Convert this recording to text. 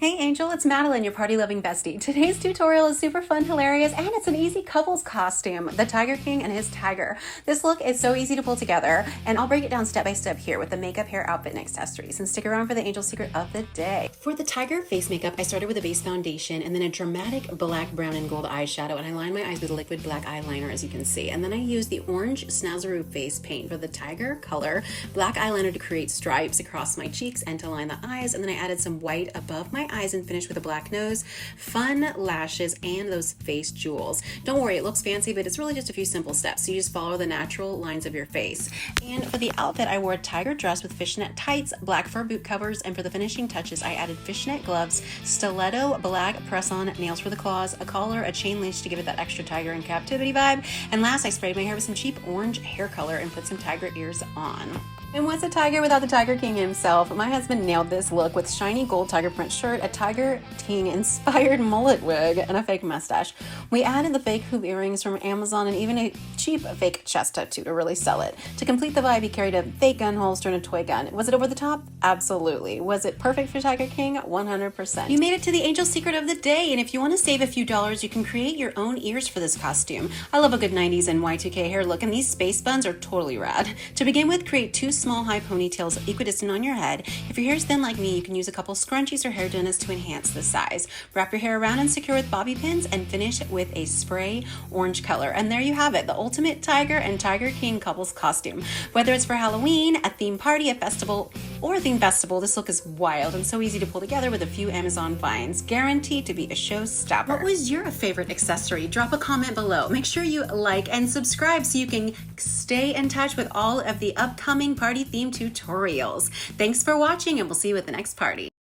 Hey Angel, it's Madeline, your party-loving bestie. Today's tutorial is super fun, hilarious, and it's an easy couples costume, the Tiger King and his tiger. This look is so easy to pull together, and I'll break it down step by step here with the makeup, hair, outfit, and accessories. And stick around for the Angel secret of the day. For the tiger face makeup, I started with a base foundation and then a dramatic black, brown, and gold eyeshadow, and I lined my eyes with liquid black eyeliner, as you can see. And then I used the orange Snazaroo face paint for the tiger color, black eyeliner to create stripes across my cheeks and to line the eyes, and then I added some white above my eyes and finished with a black nose, fun lashes, and those face jewels. Don't worry, it looks fancy, but it's really just a few simple steps. So you just follow the natural lines of your face. And for the outfit, I wore a tiger dress with fishnet tights, black fur boot covers, and for the finishing touches, I added fishnet gloves, stiletto black press-on nails for the claws, a collar, a chain leash to give it that extra tiger in captivity vibe, and last, I sprayed my hair with some cheap orange hair color and put some tiger ears on. And what's a tiger without the Tiger King himself? My husband nailed this look with shiny gold tiger print shirt, a Tiger King inspired mullet wig, and a fake mustache. We added the fake hoop earrings from Amazon and even a cheap fake chest tattoo to really sell it. To complete the vibe, he carried a fake gun holster and a toy gun. Was it over the top? Absolutely. Was it perfect for Tiger King? 100%. You made it to the Angel secret of the day, and if you want to save a few dollars, you can create your own ears for this costume. I love a good 90s and Y2K hair look, and these space buns are totally rad. To begin with, create two small high ponytails equidistant on your head. If your hair is thin like me, you can use a couple scrunchies or hair donuts to enhance the size. Wrap your hair around and secure with bobby pins and finish with a spray orange color. And there you have it, the ultimate Tiger and Tiger King couples costume. Whether it's for Halloween, a theme party, a festival, or a theme festival, this look is wild and so easy to pull together with a few Amazon finds. Guaranteed to be a showstopper. What was your favorite accessory? Drop a comment below. Make sure you like and subscribe so you can stay in touch with all of the upcoming party theme tutorials. Thanks for watching, and we'll see you at the next party.